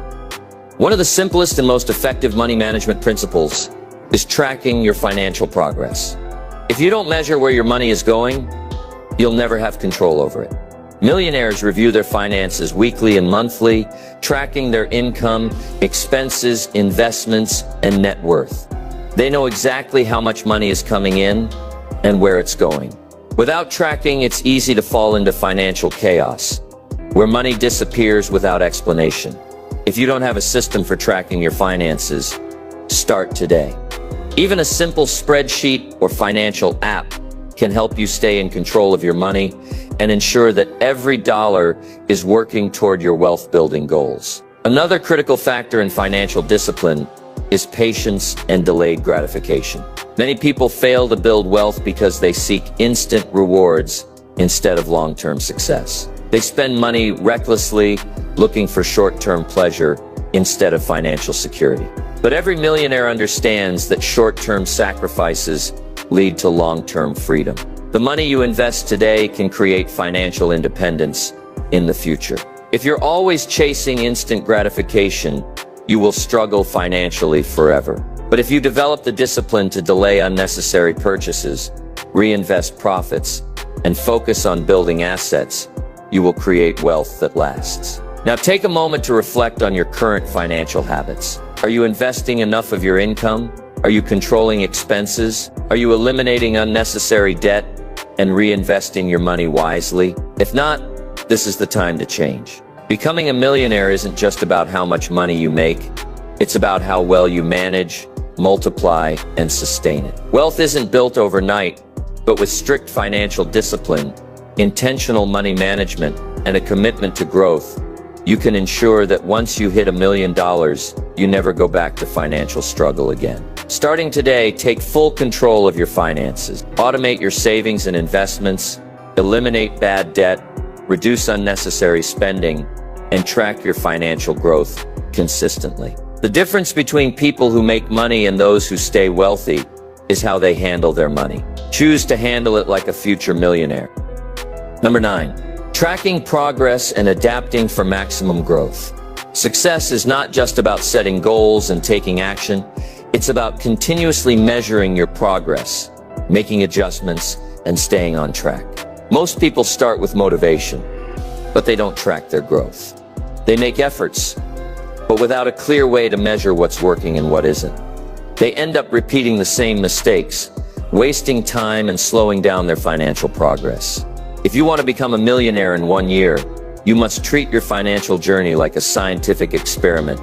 One of the simplest and most effective money management principles is tracking your financial progress. If you don't measure where your money is going, you'll never have control over it. Millionaires review their finances weekly and monthly, tracking their income, expenses, investments, and net worth. They know exactly how much money is coming in and where it's going. Without tracking, it's easy to fall into financial chaos, where money disappears without explanation. If you don't have a system for tracking your finances, start today. Even a simple spreadsheet or financial app can help you stay in control of your money and ensure that every dollar is working toward your wealth-building goals. Another critical factor in financial discipline is patience and delayed gratification. Many people fail to build wealth because they seek instant rewards instead of long-term success. They spend money recklessly, looking for short-term pleasure instead of financial security. But every millionaire understands that short-term sacrifices lead to long-term freedom. The money you invest today can create financial independence in the future. If you're always chasing instant gratification, you will struggle financially forever. But if you develop the discipline to delay unnecessary purchases, reinvest profits, and focus on building assets, you will create wealth that lasts. Now take a moment to reflect on your current financial habits. Are you investing enough of your income? Are you controlling expenses? Are you eliminating unnecessary debt and reinvesting your money wisely? If not, this is the time to change. Becoming a millionaire isn't just about how much money you make. It's about how well you manage, multiply, and sustain it. Wealth isn't built overnight, but with strict financial discipline, intentional money management, and a commitment to growth, you can ensure that once you hit $1 million, you never go back to financial struggle again. Starting today, take full control of your finances. Automate your savings and investments, eliminate bad debt, reduce unnecessary spending, and track your financial growth consistently. The difference between people who make money and those who stay wealthy is how they handle their money. Choose to handle it like a future millionaire. Number 9, tracking progress and adapting for maximum growth. Success is not just about setting goals and taking action. It's about continuously measuring your progress, making adjustments, and staying on track. Most people start with motivation, but they don't track their growth. They make efforts, but without a clear way to measure what's working and what isn't. They end up repeating the same mistakes, wasting time and slowing down their financial progress. If you want to become a millionaire in 1 year, you must treat your financial journey like a scientific experiment.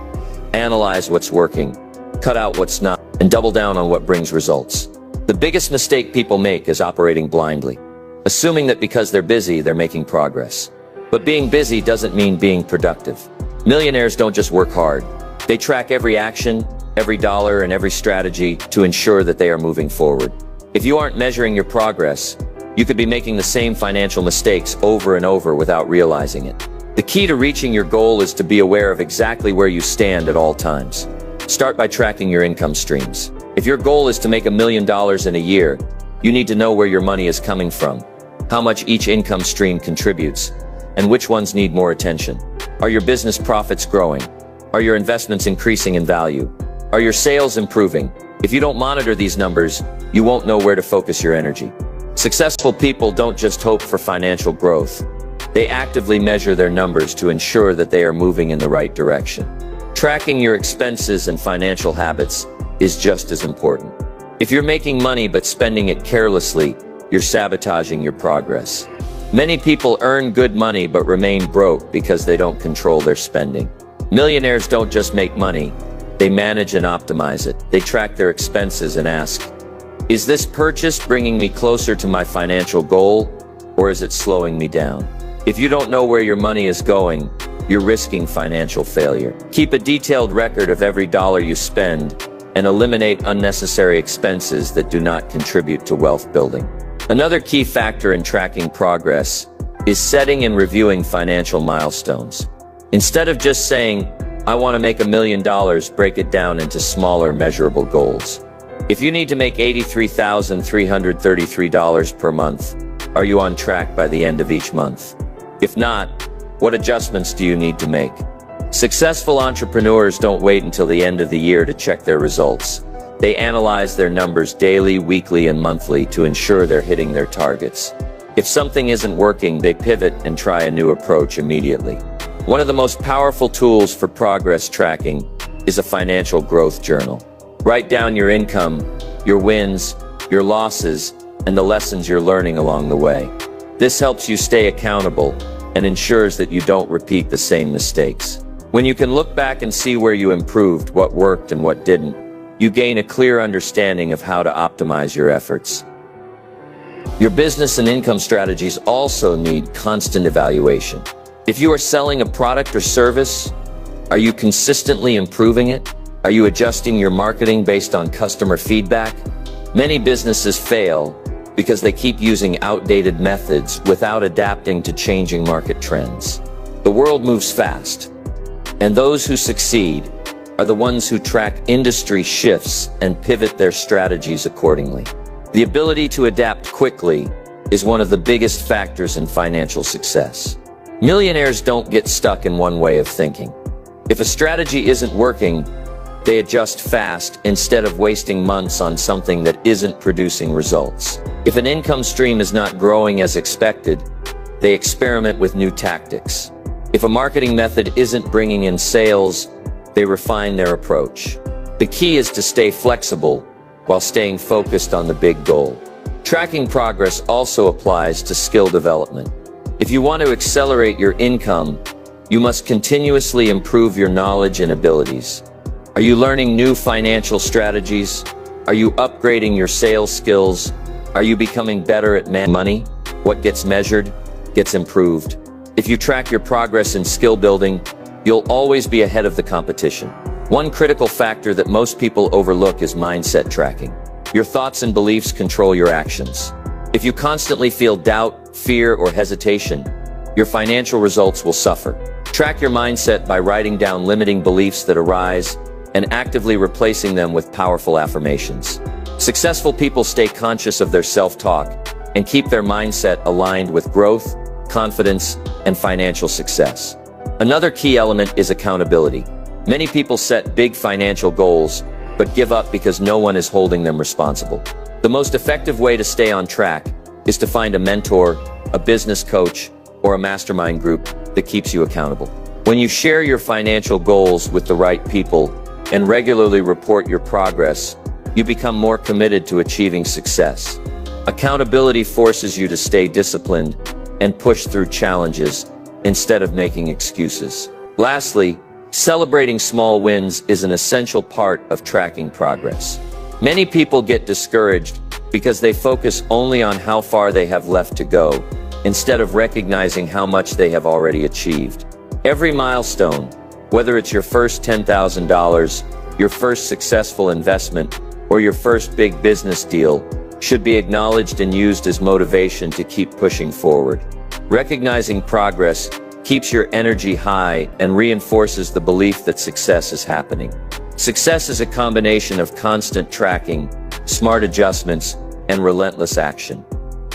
Analyze what's working, cut out what's not, and double down on what brings results. The biggest mistake people make is operating blindly, assuming that because they're busy, they're making progress. But being busy doesn't mean being productive. Millionaires don't just work hard. They track every action, every dollar, and every strategy to ensure that they are moving forward. If you aren't measuring your progress, you could be making the same financial mistakes over and over without realizing it. The key to reaching your goal is to be aware of exactly where you stand at all times. Start by tracking your income streams. If your goal is to make $1 million in a year, you need to know where your money is coming from, how much each income stream contributes, and which ones need more attention. Are your business profits growing? Are your investments increasing in value? Are your sales improving? If you don't monitor these numbers, you won't know where to focus your energy. Successful people don't just hope for financial growth. They actively measure their numbers to ensure that they are moving in the right direction. Tracking your expenses and financial habits is just as important. If you're making money but spending it carelessly, you're sabotaging your progress. Many people earn good money but remain broke because they don't control their spending. Millionaires don't just make money, they manage and optimize it. They track their expenses and ask, Is this purchase bringing me closer to my financial goal, or is it slowing me down? If you don't know where your money is going, you're risking financial failure. Keep a detailed record of every dollar you spend and eliminate unnecessary expenses that do not contribute to wealth building. Another key factor in tracking progress is setting and reviewing financial milestones. Instead of just saying, I want to make $1 million, break it down into smaller, measurable goals. If you need to make $83,333 per month, are you on track by the end of each month? If not, what adjustments do you need to make? Successful entrepreneurs don't wait until the end of the year to check their results. They analyze their numbers daily, weekly, and monthly to ensure they're hitting their targets. If something isn't working, they pivot and try a new approach immediately. One of the most powerful tools for progress tracking is a financial growth journal. Write down your income, your wins, your losses, and the lessons you're learning along the way. This helps you stay accountable and ensures that you don't repeat the same mistakes. When you can look back and see where you improved, what worked and what didn't, you gain a clear understanding of how to optimize your efforts. Your business and income strategies also need constant evaluation. If you are selling a product or service, are you consistently improving it? Are you adjusting your marketing based on customer feedback? Many businesses fail because they keep using outdated methods without adapting to changing market trends. The world moves fast, and those who succeed are the ones who track industry shifts and pivot their strategies accordingly. The ability to adapt quickly is one of the biggest factors in financial success. Millionaires don't get stuck in one way of thinking. If a strategy isn't working, they adjust fast instead of wasting months on something that isn't producing results. If an income stream is not growing as expected, they experiment with new tactics. If a marketing method isn't bringing in sales, they refine their approach. The key is to stay flexible while staying focused on the big goal. Tracking progress also applies to skill development. If you want to accelerate your income, you must continuously improve your knowledge and abilities. Are you learning new financial strategies? Are you upgrading your sales skills? Are you becoming better at managing money? What gets measured gets improved. If you track your progress in skill building, you'll always be ahead of the competition. One critical factor that most people overlook is mindset tracking. Your thoughts and beliefs control your actions. If you constantly feel doubt, fear, or hesitation, your financial results will suffer. Track your mindset by writing down limiting beliefs that arise and actively replacing them with powerful affirmations. Successful people stay conscious of their self-talk and keep their mindset aligned with growth, confidence, and financial success. Another key element is accountability. Many people set big financial goals, but give up because no one is holding them responsible. The most effective way to stay on track is to find a mentor, a business coach, or a mastermind group that keeps you accountable. When you share your financial goals with the right people and regularly report your progress, you become more committed to achieving success. Accountability forces you to stay disciplined and push through challenges instead of making excuses. Lastly, celebrating small wins is an essential part of tracking progress. Many people get discouraged because they focus only on how far they have left to go, instead of recognizing how much they have already achieved. Every milestone, whether it's your first $10,000, your first successful investment, or your first big business deal, should be acknowledged and used as motivation to keep pushing forward. Recognizing progress keeps your energy high and reinforces the belief that success is happening. Success is a combination of constant tracking, smart adjustments, and relentless action.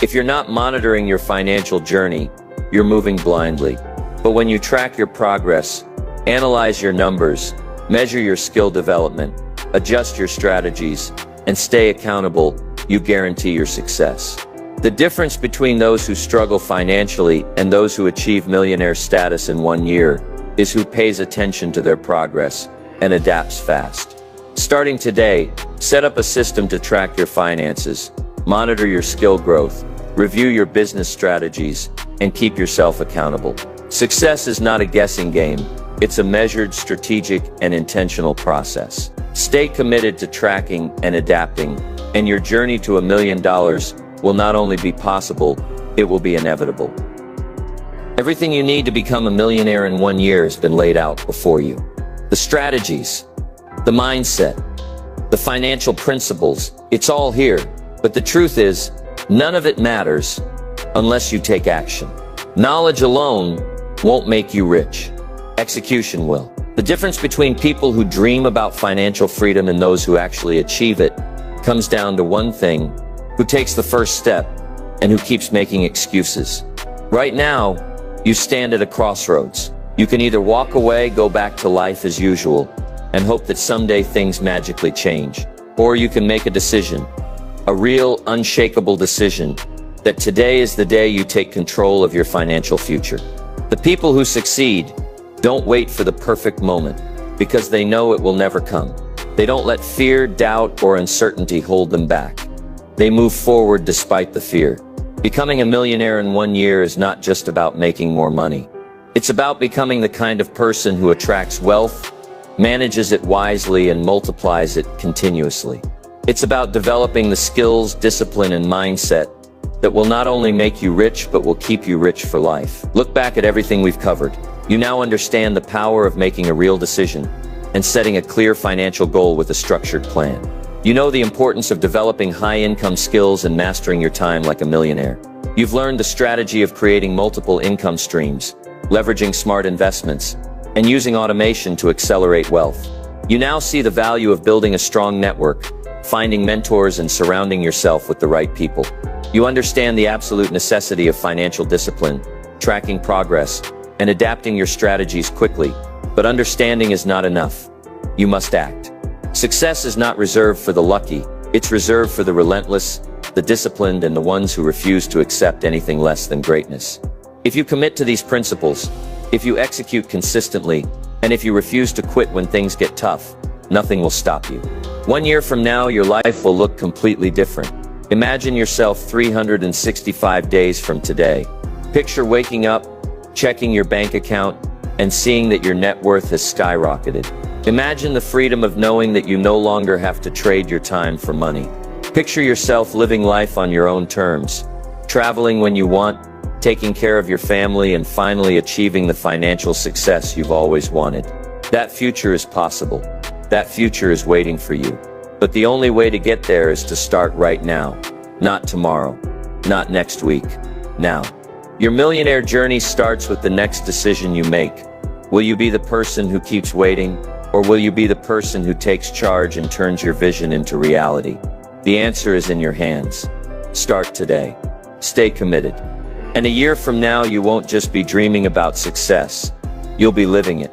If you're not monitoring your financial journey, you're moving blindly. But when you track your progress, analyze your numbers, measure your skill development, adjust your strategies, and stay accountable, you guarantee your success. The difference between those who struggle financially and those who achieve millionaire status in 1 year is who pays attention to their progress and adapts fast. Starting today, set up a system to track your finances, monitor your skill growth, review your business strategies, and keep yourself accountable. Success is not a guessing game. It's a measured, strategic, and intentional process. Stay committed to tracking and adapting, and your journey to $1 million will not only be possible, it will be inevitable. Everything you need to become a millionaire in 1 year has been laid out before you. The strategies, the mindset, the financial principles, it's all here. But the truth is, none of it matters unless you take action. Knowledge alone won't make you rich. Execution will. The difference between people who dream about financial freedom and those who actually achieve it comes down to one thing: who takes the first step and who keeps making excuses. Right now, you stand at a crossroads. You can either walk away, go back to life as usual, and hope that someday things magically change. Or you can make a decision, a real, unshakable decision, that today is the day you take control of your financial future. The people who succeed don't wait for the perfect moment, because they know it will never come. They don't let fear, doubt, or uncertainty hold them back. They move forward despite the fear. Becoming a millionaire in 1 year is not just about making more money. It's about becoming the kind of person who attracts wealth, manages it wisely, and multiplies it continuously. It's about developing the skills, discipline, and mindset that will not only make you rich, but will keep you rich for life. Look back at everything we've covered. You now understand the power of making a real decision and setting a clear financial goal with a structured plan. You know the importance of developing high-income skills and mastering your time like a millionaire. You've learned the strategy of creating multiple income streams, leveraging smart investments, and using automation to accelerate wealth. You now see the value of building a strong network, finding mentors, and surrounding yourself with the right people. You understand the absolute necessity of financial discipline, tracking progress, and adapting your strategies quickly. But understanding is not enough. You must act. Success is not reserved for the lucky. It's reserved for the relentless, the disciplined, and the ones who refuse to accept anything less than greatness. If you commit to these principles, if you execute consistently, and if you refuse to quit when things get tough, nothing will stop you. 1 year from now, your life will look completely different. Imagine yourself 365 days from today. Picture waking up, checking your bank account, and seeing that your net worth has skyrocketed. Imagine the freedom of knowing that you no longer have to trade your time for money. Picture yourself living life on your own terms, traveling when you want, taking care of your family, and finally achieving the financial success you've always wanted. That future is possible. That future is waiting for you. But the only way to get there is to start right now. Not tomorrow. Not next week. Now. Your millionaire journey starts with the next decision you make. Will you be the person who keeps waiting, or will you be the person who takes charge and turns your vision into reality? The answer is in your hands. Start today. Stay committed. And a year from now, you won't just be dreaming about success. You'll be living it.